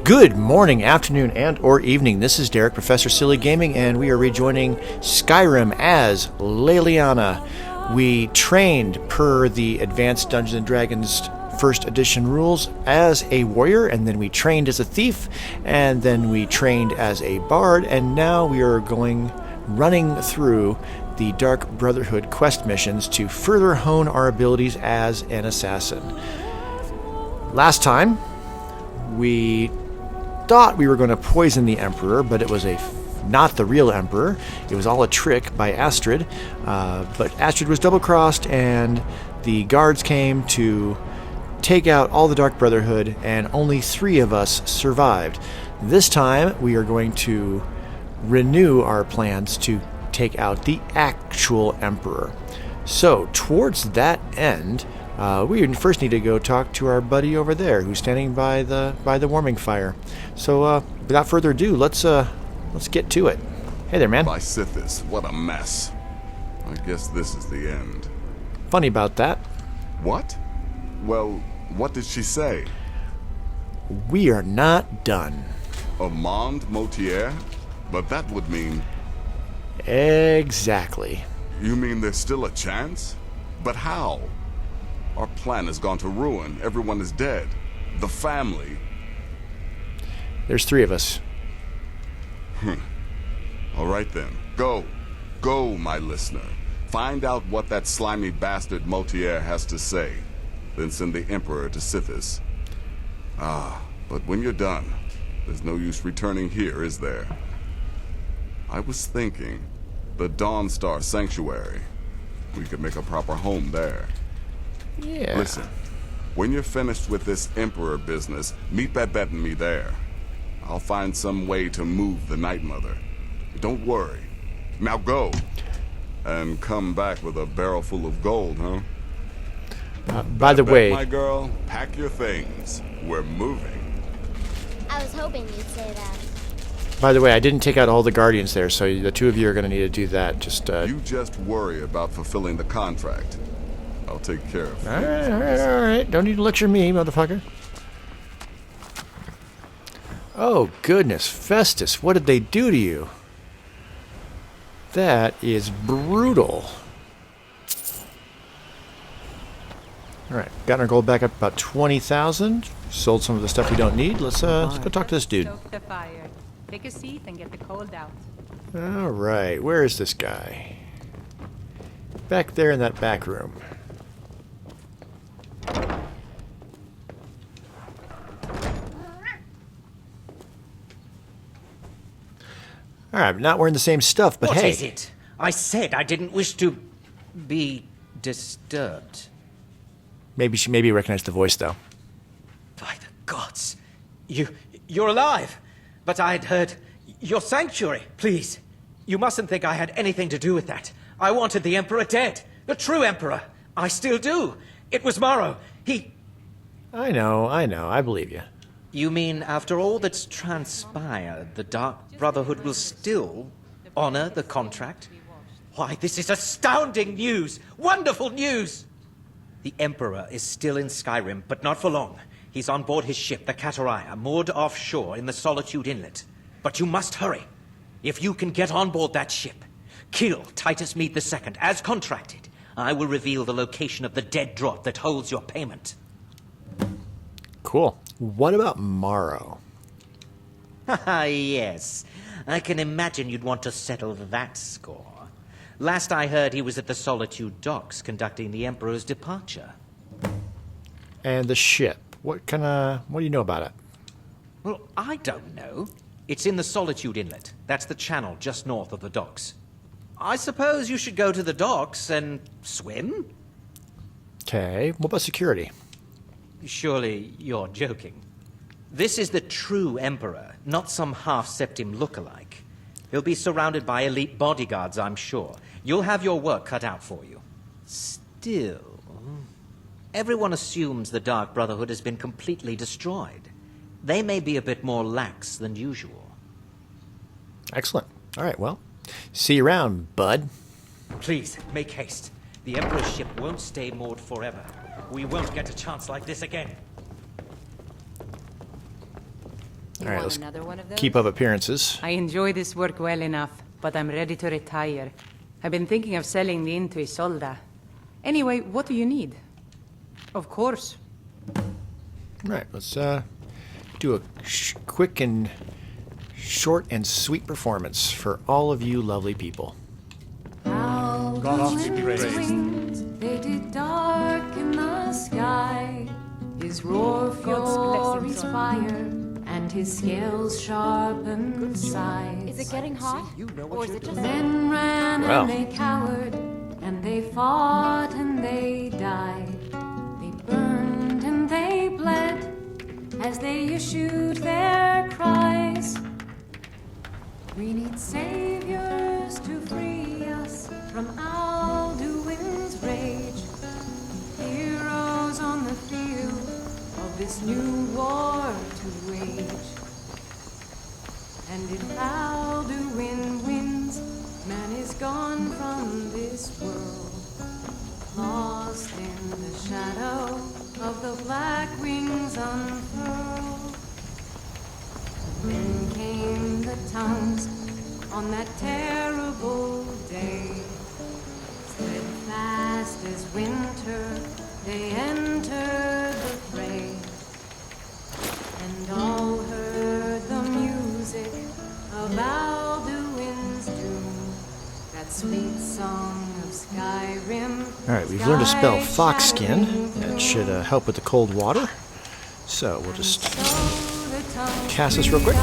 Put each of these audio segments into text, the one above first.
Good morning, afternoon, and or evening. This is Derek, Professor Silly Gaming, and we are rejoining Skyrim as Leliana. We trained per the Advanced Dungeons & Dragons First Edition rules as a warrior, and then we trained as a thief, and then we trained as a bard, and now we are running through the Dark Brotherhood quest missions to further hone our abilities as an assassin. Last time, we thought we were going to poison the Emperor, but it was not the real Emperor. It was all a trick by Astrid. But Astrid was double-crossed, and the guards came to take out all the Dark Brotherhood, and only 3 of us survived. This time, we are going to renew our plans to take out the actual Emperor. So, towards that end, we first need to go talk to our buddy over there, who's standing by the warming fire. So, without further ado, let's get to it. Hey there, man. By Sithis, what a mess. I guess this is the end. Funny about that. What? Well, what did she say? We are not done. Amaund Motierre? But that would mean... Exactly. You mean there's still a chance? But how? Our plan has gone to ruin. Everyone is dead. The family. There's 3 of us. All right then. Go. Go, my listener. Find out what that slimy bastard Motierre has to say. Then send the Emperor to Sithis. But when you're done, there's no use returning here, is there? I was thinking, the Dawnstar Sanctuary. We could make a proper home there. Yeah. Listen, when you're finished with this Emperor business, meet Babette and me there. I'll find some way to move the Night Mother. Don't worry. Now go. And come back with a barrel full of gold, huh? By the way... my girl, pack your things. We're moving. I was hoping you'd say that. By the way, I didn't take out all the Guardians there, so the 2 of you are going to need to do that. You just worry about fulfilling the contract. I'll take care of it. All right. Don't need to lecture me, motherfucker. Oh, goodness. Festus, what did they do to you? That is brutal. All right. Got our gold back up about 20,000. Sold some of the stuff we don't need. Let's go talk to this dude. Stoke the fire. Take a seat and get the cold out. All right. Where is this guy? Back there in that back room. Alright, I'm not wearing the same stuff, but What hey. is it? I said I didn't wish to be disturbed. Maybe she recognized the voice, though. By the gods. You're alive. But I'd heard your sanctuary. Please. You mustn't think I had anything to do with that. I wanted the Emperor dead. The true Emperor. I still do. It was Morrow. He... I know. I believe you. You mean after all that's transpired, the Dark Brotherhood will still honor the contract? Why, this is astounding news! Wonderful news! The Emperor is still in Skyrim, but not for long. He's on board his ship, the Katariah, moored offshore in the Solitude Inlet. But you must hurry. If you can get on board that ship, kill Titus Mead II, as contracted, I will reveal the location of the dead drop that holds your payment. Cool. What about Morrow? Haha, yes. I can imagine you'd want to settle that score. Last I heard, he was at the Solitude docks conducting the Emperor's departure. And the ship. What do you know about it? Well, I don't know. It's in the Solitude Inlet. That's the channel just north of the docks. I suppose you should go to the docks and swim? Okay. What about security? Surely you're joking. This is the true Emperor, not some half-septim lookalike. He'll be surrounded by elite bodyguards, I'm sure. You'll have your work cut out for you. Still, everyone assumes the Dark Brotherhood has been completely destroyed. They may be a bit more lax than usual. Excellent. All right, well, see you around, bud. Please, make haste. The Emperor's ship won't stay moored forever. We won't get a chance like this again. All right, want let's another one of those? keep up appearances. I enjoy this work well enough, but I'm ready to retire. I've been thinking of selling the inn to Isolda. Anyway, what do you need? Of course. All right, let's do a quick and short and sweet performance for all of you lovely people. Gods be praised. They did darken the sky. His roar furies fire, and his scales sharpened sides. Is it getting hot? Or is it just... Men ran Well. and they cowered, and they fought and they died. They burned and they bled as they issued their cries. We need saviors to free us from Alduin's rage. Heroes on the field of this new war to wage. And if Alduin wins, man is gone from this world, lost in the shadow of the black wings unfurled. Then came the tongues on that terrible day. Steadfast as winter, they entered the fray, and all heard the music of Alduin's doom, that sweet song of Skyrim. All right, we've learned to spell foxskin. That should help with the cold water. So we'll just cast this real quick.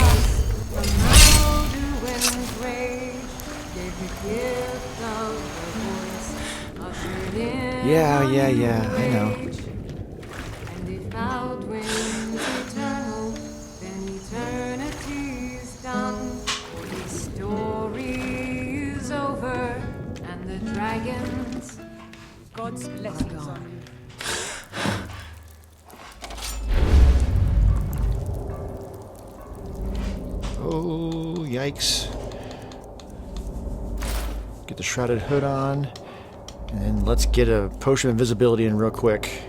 Yeah, I know. And if Alduin's eternal, then eternity's done. For this story is over, and the dragons, God's blessings on you. Oh, yikes. Get the shrouded hood on. And then let's get a potion of invisibility in real quick.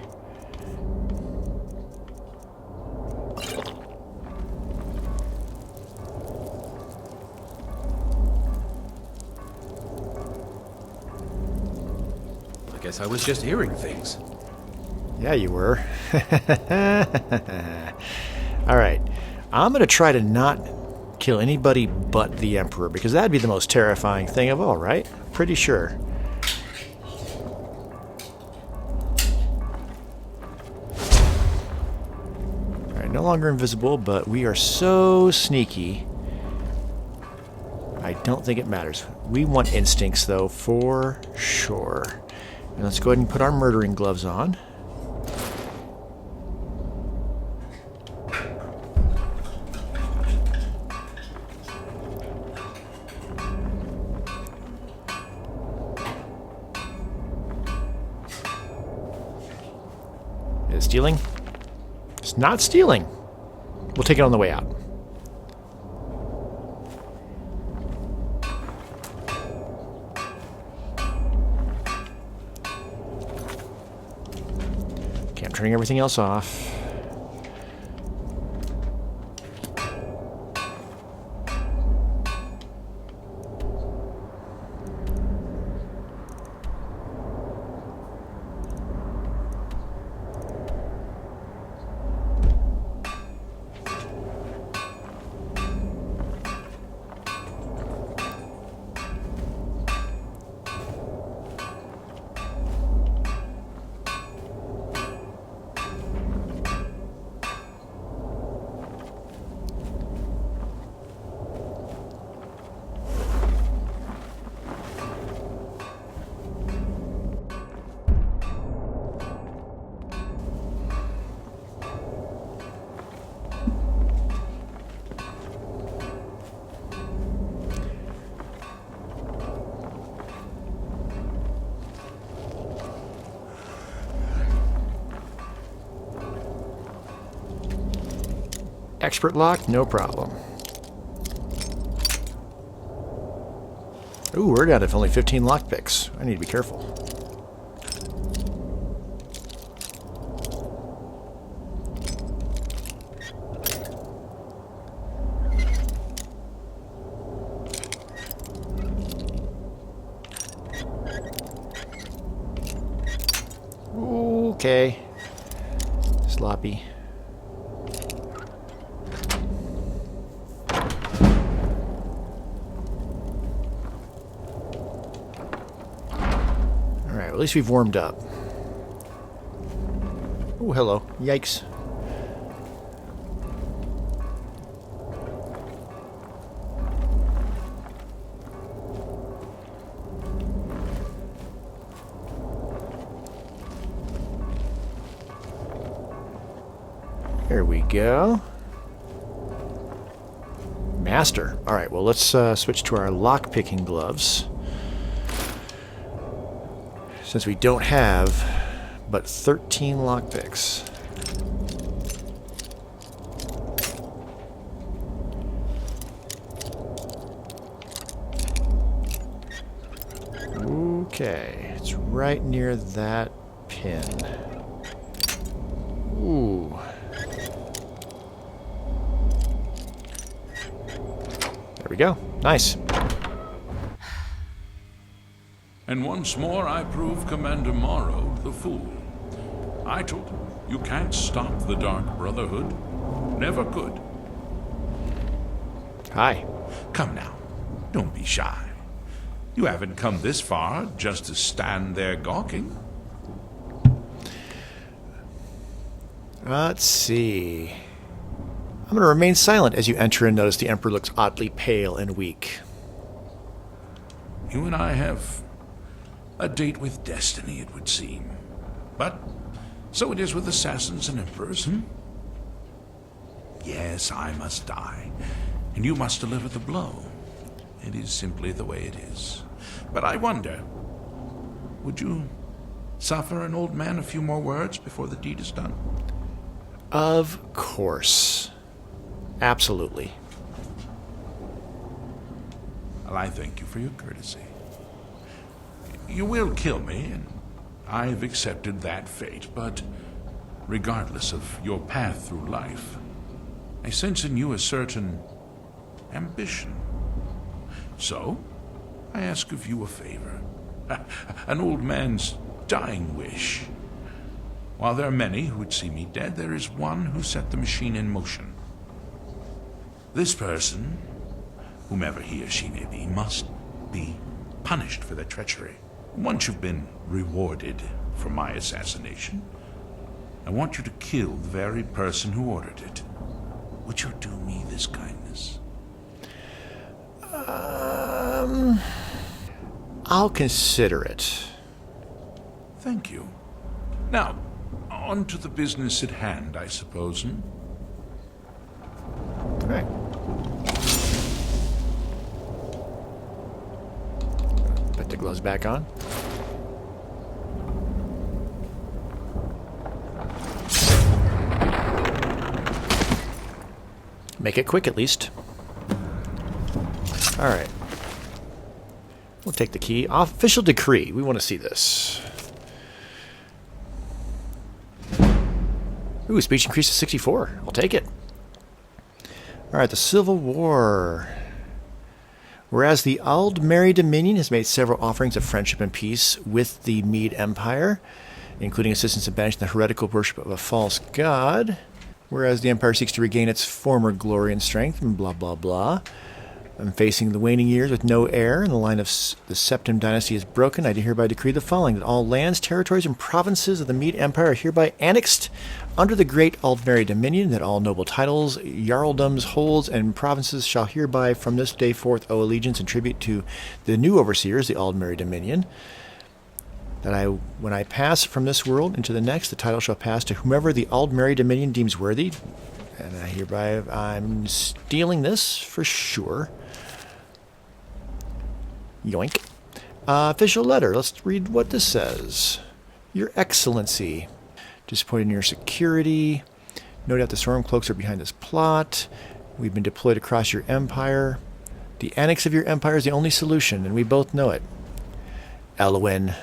I guess I was just hearing things. Yeah, you were. Alright. I'm going to try to not kill anybody but the Emperor, because that'd be the most terrifying thing of all, right? Pretty sure. Alright, no longer invisible, but we are so sneaky. I don't think it matters. We want instincts, though, for sure. And let's go ahead and put our murdering gloves on. Is it stealing? It's not stealing. We'll take it on the way out. Okay, I'm turning everything else off. Expert lock, no problem. Ooh, we're down to only 15 lockpicks. I need to be careful. okay? Sloppy. Alright, at least we've warmed up. Oh, hello. Yikes. There we go. Master. Alright, well, let's switch to our lockpicking gloves. Since we don't have but 13 lockpicks. Okay, it's right near that pin. Ooh. There we go. Nice. And once more I prove Commander Morrow the fool. I told him, you can't stop the Dark Brotherhood. Never could. Hi. Come now, don't be shy. You haven't come this far just to stand there gawking. Let's see. I'm going to remain silent as you enter and notice the Emperor looks oddly pale and weak. You and I have a date with destiny, it would seem. But so it is with assassins and emperors, Yes, I must die, and you must deliver the blow. It is simply the way it is. But I wonder, would you suffer an old man a few more words before the deed is done? Of course. Absolutely. Well, I thank you for your courtesy. You will kill me, and I've accepted that fate, but regardless of your path through life, I sense in you a certain ambition. So, I ask of you a favor. An old man's dying wish. While there are many who would see me dead, there is one who set the machine in motion. This person, whomever he or she may be, must be punished for their treachery. Once you've been rewarded for my assassination, I want you to kill the very person who ordered it. Would you do me this kindness? I'll consider it. Thank you. Now, on to the business at hand, I suppose, Right. Put the gloves back on. Make it quick, at least. All right. We'll take the key. Official decree. We want to see this. Ooh, speech increased to 64. I'll take it. All right, the Civil War. Whereas the Aldmeri Dominion has made several offerings of friendship and peace with the Mede Empire, including assistance in banishing the heretical worship of a false god, whereas the Empire seeks to regain its former glory and strength, and blah, blah, blah. I'm facing the waning years with no heir, and the line of the Septim dynasty is broken. I do hereby decree the following, that all lands, territories, and provinces of the Mede Empire are hereby annexed under the great Aldmeri Dominion, that all noble titles, jarldoms, holds, and provinces shall hereby from this day forth owe allegiance and tribute to the new overseers, the Aldmeri Dominion. That when I pass from this world into the next, the title shall pass to whomever the Aldmeri Dominion deems worthy. And I hereby, I'm stealing this for sure. Yoink. Official letter. Let's read what this says. Your Excellency. Disappointed in your security. No doubt the Stormcloaks are behind this plot. We've been deployed across your empire. The annex of your empire is the only solution, and we both know it. Elwyn,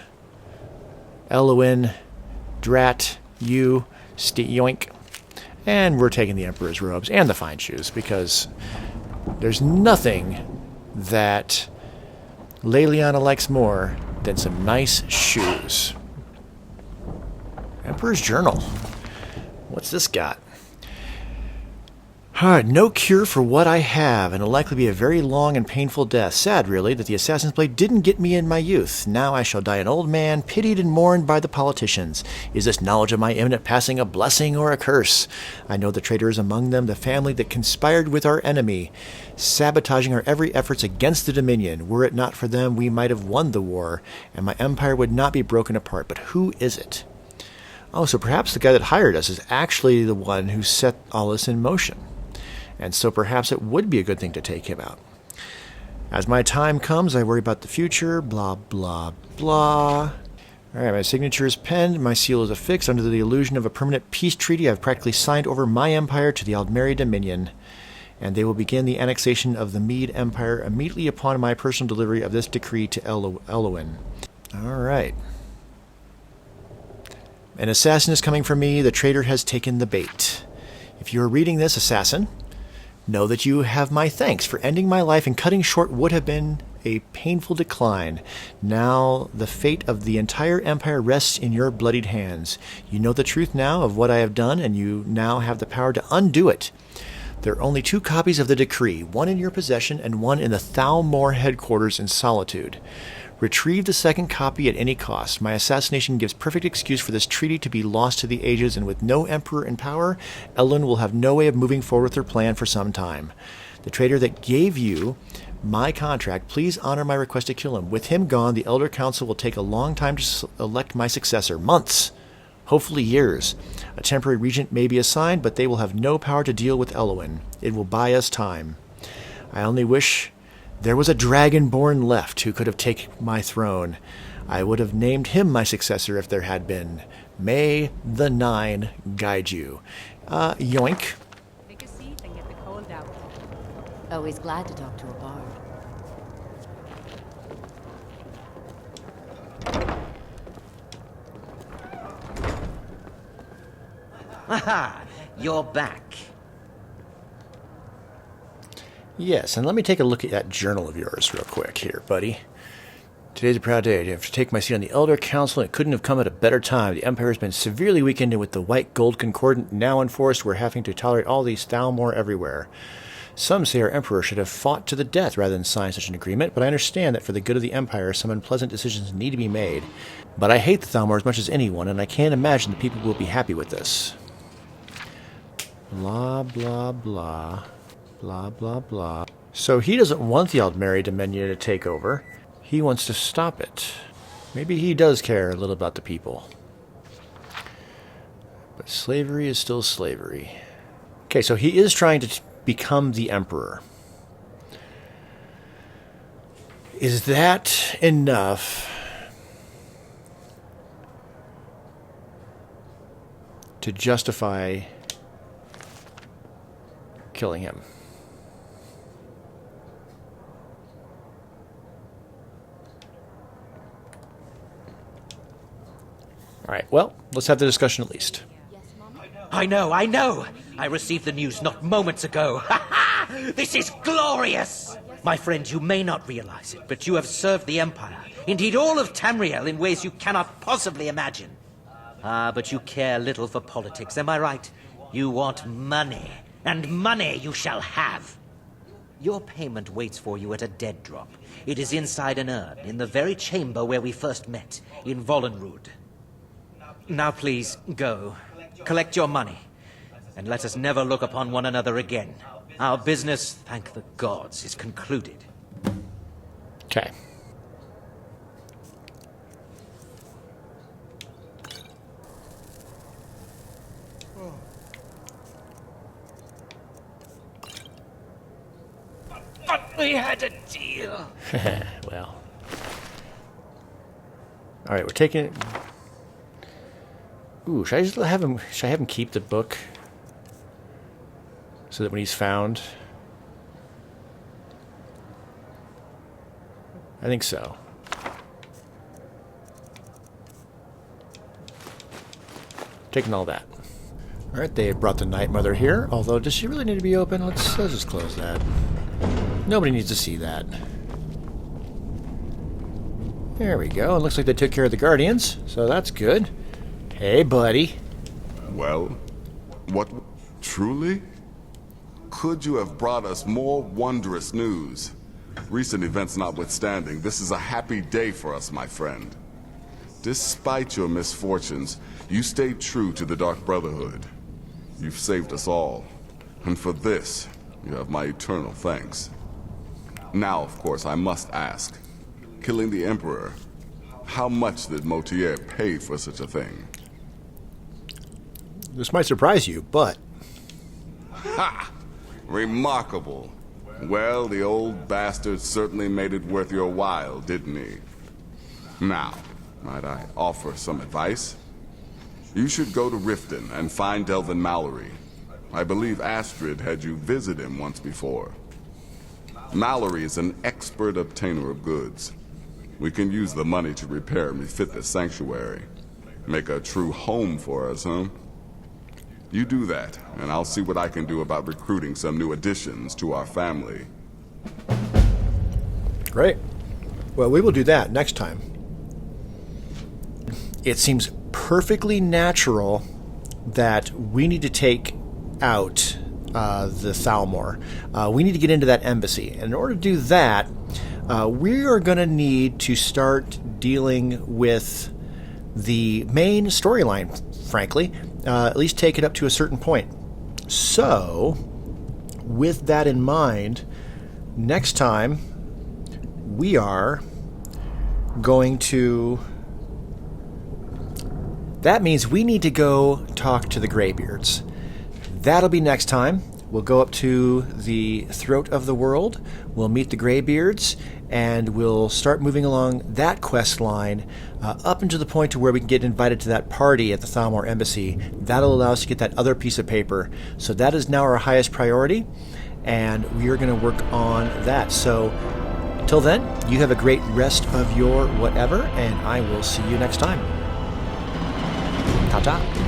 drat, you, yoink. And we're taking the Emperor's robes and the fine shoes, because there's nothing that Leliana likes more than some nice shoes. Emperor's Journal. What's this got? No cure for what I have, and it'll likely be a very long and painful death. Sad, really, that the Assassin's Blade didn't get me in my youth. Now I shall die an old man, pitied and mourned by the politicians. Is this knowledge of my imminent passing a blessing or a curse? I know the traitors among them, the family that conspired with our enemy, sabotaging our every efforts against the Dominion. Were it not for them, we might have won the war, and my empire would not be broken apart. But who is it? Oh, so perhaps the guy that hired us is actually the one who set all this in motion. And so perhaps it would be a good thing to take him out. As my time comes, I worry about the future, blah, blah, blah. Alright, my signature is penned, my seal is affixed. Under the illusion of a permanent peace treaty, I've practically signed over my empire to the Aldmeri Dominion, and they will begin the annexation of the Mede Empire immediately upon my personal delivery of this decree to Elowin. Alright. An assassin is coming for me, the traitor has taken the bait. If you are reading this, assassin, know that you have my thanks for ending my life, and cutting short would have been a painful decline. Now the fate of the entire empire rests in your bloodied hands. You know the truth now of what I have done, and you now have the power to undo it. There are only 2 copies of the decree, one in your possession and one in the Thalmor headquarters in Solitude. Retrieve the second copy at any cost. My assassination gives perfect excuse for this treaty to be lost to the ages, and with no emperor in power, Elwyn will have no way of moving forward with her plan for some time. The traitor that gave you my contract, please honor my request to kill him. With him gone, the Elder Council will take a long time to elect my successor. Months. Hopefully years. A temporary regent may be assigned, but they will have no power to deal with Elwyn. It will buy us time. I only wish there was a dragonborn left who could have taken my throne. I would have named him my successor if there had been. May the 9 guide you. Yoink. Take a seat and get the cold out. Always glad to talk to a bard. Aha! You're back. Yes, and let me take a look at that journal of yours real quick here, buddy. Today's a proud day. I have to take my seat on the Elder Council, and it couldn't have come at a better time. The Empire has been severely weakened, and with the White Gold Concordant now enforced, we're having to tolerate all these Thalmor everywhere. Some say our Emperor should have fought to the death rather than sign such an agreement, but I understand that for the good of the Empire, some unpleasant decisions need to be made. But I hate the Thalmor as much as anyone, and I can't imagine the people will be happy with this. Blah, blah, blah. Blah, blah, blah. So he doesn't want the Aldmeri Dominion to take over. He wants to stop it. Maybe he does care a little about the people. But slavery is still slavery. Okay, so he is trying to become the Emperor. Is that enough to justify killing him? All right, well, let's have the discussion at least. I know! I received the news not moments ago. Ha ha! This is glorious! My friend, you may not realize it, but you have served the Empire, indeed all of Tamriel, in ways you cannot possibly imagine. But you care little for politics, am I right? You want money, and money you shall have. Your payment waits for you at a dead drop. It is inside an urn, in the very chamber where we first met, in Vollenrud. Now please, go. Collect your money. And let us never look upon one another again. Our business, thank the gods, is concluded. Okay. But we had a deal. Well. All right, we're taking it. Ooh, should I just have him? Should I have him keep the book so that when he's found? I think so. Taking all that. All right, they brought the Night Mother here. Although, does she really need to be open? Let's just close that. Nobody needs to see that. There we go. It looks like they took care of the Guardians, so that's good. Hey, buddy. Well, what truly? Could you have brought us more wondrous news? Recent events notwithstanding, this is a happy day for us, my friend. Despite your misfortunes, you stayed true to the Dark Brotherhood. You've saved us all, and for this, you have my eternal thanks. Now, of course, I must ask, killing the Emperor, how much did Motierre pay for such a thing? This might surprise you, but... Ha! Remarkable. Well, the old bastard certainly made it worth your while, didn't he? Now, might I offer some advice? You should go to Riften and find Delvin Mallory. I believe Astrid had you visit him once before. Mallory is an expert obtainer of goods. We can use the money to repair and refit the sanctuary. Make a true home for us, huh? You do that, and I'll see what I can do about recruiting some new additions to our family. Great. Well, we will do that next time. It seems perfectly natural that we need to take out the Thalmor. We need to get into that embassy. And in order to do that, we are going to need to start dealing with the main storyline, frankly. At least take it up to a certain point. So, with that in mind, next time we are going to... That means we need to go talk to the Greybeards. That'll be next time. We'll go up to the throat of the world, we'll meet the Greybeards, and we'll start moving along that quest line up into the point to where we can get invited to that party at the Thalmor Embassy. That'll allow us to get that other piece of paper. So that is now our highest priority, and we are going to work on that. So till then, you have a great rest of your whatever, and I will see you next time. Ta-ta.